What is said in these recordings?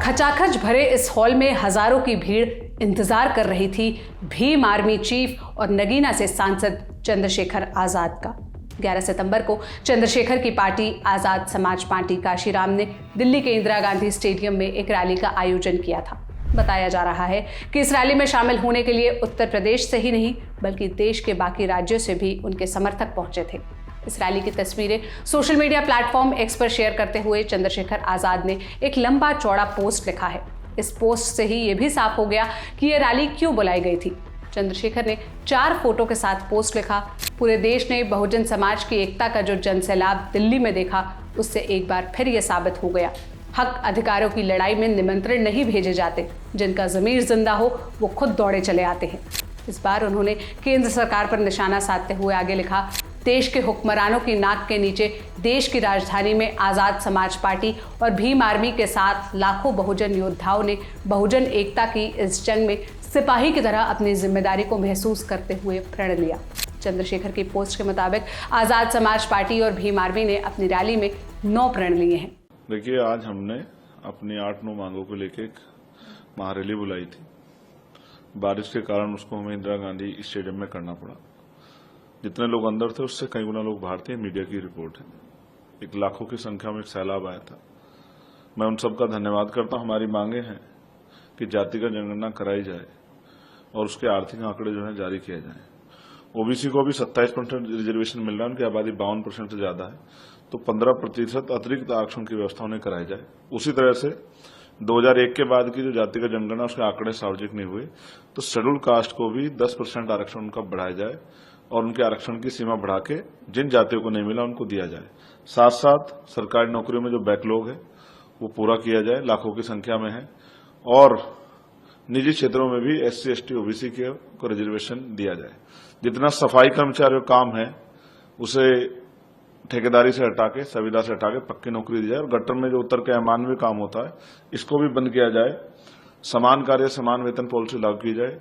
खचाखच भरे इस हॉल में हजारों की भीड़ इंतजार कर रही थी भीम आर्मी चीफ और नगीना से सांसद चंद्रशेखर आजाद का। 11 सितंबर को चंद्रशेखर की पार्टी आजाद समाज पार्टी काशीराम ने दिल्ली के इंदिरा गांधी स्टेडियम में एक रैली का आयोजन किया था। बताया जा रहा है कि इस रैली में शामिल होने के लिए उत्तर प्रदेश से ही नहीं बल्कि देश के बाकी राज्यों से भी उनके समर्थक पहुंचे थे। इस रैली की तस्वीरें सोशल मीडिया प्लेटफॉर्म एक्स पर शेयर करते हुए चंद्रशेखर आजाद ने एक लंबा चौड़ा पोस्ट लिखा है। इस पोस्ट से ही यह भी साफ हो गया कि यह रैली क्यों बुलाई गई थी। चंद्रशेखर ने 4 फोटो के साथ पोस्ट लिखा। पूरे देश ने बहुजन समाज की एकता का जो जनसैलाब दिल्ली में देखा, उससे एक बार फिर यह साबित हो गया, हक अधिकारों की लड़ाई में निमंत्रण नहीं भेजे जाते, जिनका ज़मीर जिंदा हो वो खुद दौड़े चले आते हैं। इस बार उन्होंने केंद्र सरकार पर निशाना साधते हुए आगे लिखा, देश के हुक्मरानों की नाक के नीचे देश की राजधानी में आज़ाद समाज पार्टी और भीम आर्मी के साथ लाखों बहुजन योद्धाओं ने बहुजन एकता की इस जंग में सिपाही की तरह अपनी जिम्मेदारी को महसूस करते हुए प्रण लिया। चंद्रशेखर की पोस्ट के मुताबिक आज़ाद समाज पार्टी और भीम आर्मी ने अपनी रैली में 9 प्रण लिए हैं। देखिए, आज हमने अपनी 8-9 मांगों को लेकर एक महारैली बुलाई थी। बारिश के कारण उसको हमें इंदिरा गांधी स्टेडियम में करना पड़ा। जितने लोग अंदर थे उससे कई गुना लोग बाहर थे, मीडिया की रिपोर्ट है। एक लाखों की संख्या में एक सैलाब आया था। मैं उन सबका धन्यवाद करता हूं। हमारी मांगे हैं कि जाति का जनगणना कराई जाए और उसके आर्थिक आंकड़े जो है जारी किए जाए। ओबीसी को भी 27% रिजर्वेशन मिल रहा है, उनकी आबादी 52% से ज्यादा है, तो 15% अतिरिक्त आरक्षण की व्यवस्था उन्हें कराई जाए। उसी तरह से 2001 के बाद की जो जाति का जनगणना उसके आंकड़े सार्वजनिक नहीं हुए, तो शेड्यूल कास्ट को भी 10% आरक्षण उनका बढ़ाया जाए और उनके आरक्षण की सीमा बढ़ा के जिन जातियों को नहीं मिला उनको दिया जाए। साथ साथ सरकारी नौकरियों में जो बैकलॉग है वो पूरा किया जाए, लाखों की संख्या में है। और निजी क्षेत्रों में भी SC, ST, OBC को रिजर्वेशन दिया जाए। जितना सफाई कर्मचारियों का काम है उसे ठेकेदारी से हटा के, संविदा से हटा के पक्की नौकरी दी जाए। और गटर में जो उतर के अमानवीय काम होता है इसको भी बंद किया जाए। समान कार्य समान वेतन पॉलिसी लागू की जाए।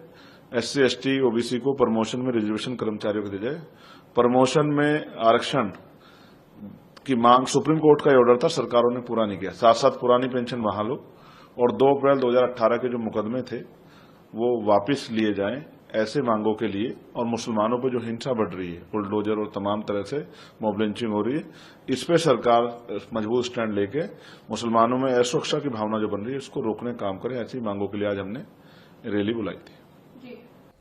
SC, ST, OBC को प्रमोशन में रिजर्वेशन कर्मचारियों को दी जाए। प्रमोशन में आरक्षण की मांग सुप्रीम कोर्ट का ऑर्डर था, सरकारों ने पूरा नहीं किया। साथ साथ पुरानी पेंशन बहाल हो और 2 अप्रैल 2018 के जो मुकदमे थे वो वापस लिए जाएं, ऐसे मांगों के लिए। और मुसलमानों पर जो हिंसा बढ़ रही है, बुलडोजर और तमाम तरह से मॉब लिंचिंग हो रही है, इस पे सरकार मजबूत स्टैंड लेके मुसलमानों में असुरक्षा की भावना जो बन रही है उसको रोकने का काम करे। ऐसी मांगों के लिए आज हमने रैली बुलाई थी।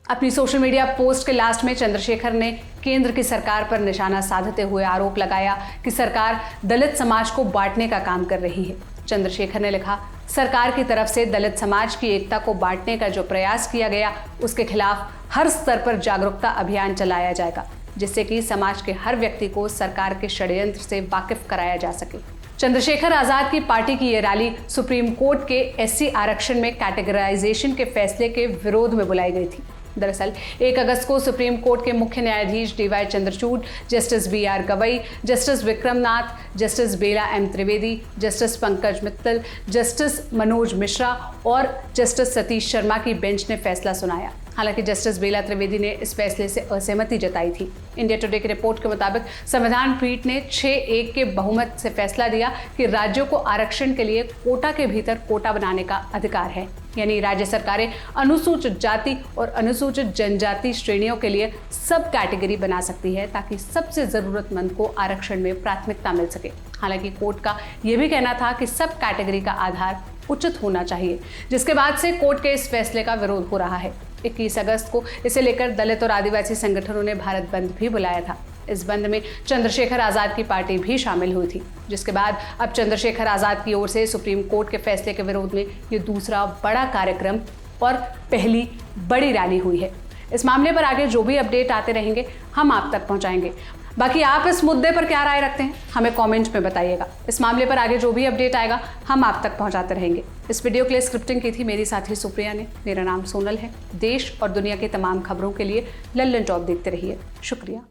अपनी सोशल मीडिया पोस्ट के लास्ट में चंद्रशेखर ने केंद्र की सरकार पर निशाना साधते हुए आरोप लगाया कि सरकार दलित समाज को बांटने का काम कर रही है। चंद्रशेखर ने लिखा, सरकार की तरफ से दलित समाज की एकता को बांटने का जो प्रयास किया गया उसके खिलाफ हर स्तर पर जागरूकता अभियान चलाया जाएगा, जिससे कि समाज के हर व्यक्ति को सरकार के षड्यंत्र से वाकिफ कराया जा सके। चंद्रशेखर आजाद की पार्टी की यह रैली सुप्रीम कोर्ट के SC आरक्षण में कैटेगराइजेशन के फैसले के विरोध में बुलाई गई थी। दरअसल 1 अगस्त को सुप्रीम कोर्ट के मुख्य न्यायाधीश DY Chandrachud, justice BR Gavai, justice Vikram Nath, justice Bela M Trivedi, justice Pankaj Mittal, justice Manoj Mishra और जस्टिस सतीश शर्मा की बेंच ने फैसला सुनाया। हालांकि जस्टिस बेला त्रिवेदी ने इस फैसले से असहमति जताई थी। इंडिया टुडे की रिपोर्ट के मुताबिक संविधान पीठ ने 6-1 के बहुमत से फैसला दिया कि राज्यों को आरक्षण के लिए कोटा के भीतर कोटा बनाने का अधिकार है। यानी राज्य सरकारें अनुसूचित जाति और अनुसूचित जनजाति श्रेणियों के लिए सब कैटेगरी बना सकती है ताकि सबसे जरूरतमंद को आरक्षण में प्राथमिकता मिल सके। हालांकि कोर्ट का यह भी कहना था कि सब कैटेगरी का आधार उचित होना चाहिए, जिसके बाद से कोर्ट के इस फैसले का विरोध हो रहा है। 21 अगस्त को इसे लेकर दलित और आदिवासी संगठनों ने भारत बंद भी बुलाया था। इस बंद में चंद्रशेखर आजाद की पार्टी भी शामिल हुई थी, जिसके बाद अब चंद्रशेखर आजाद की ओर से सुप्रीम कोर्ट के फैसले के विरोध में ये दूसरा बड़ा कार्यक्रम और पहली बड़ी रैली हुई है। इस मामले पर आगे जो भी अपडेट आते रहेंगे हम आप तक पहुंचाएंगे। बाकी आप इस मुद्दे पर क्या राय रखते हैं हमें कमेंट में बताइएगा। इस मामले पर आगे जो भी अपडेट आएगा हम आप तक पहुंचाते रहेंगे। इस वीडियो के लिए स्क्रिप्टिंग की थी मेरी साथी सुप्रिया ने। मेरा नाम सोनल है। देश और दुनिया की तमाम खबरों के लिए लल्लन टॉप देखते रहिए। शुक्रिया।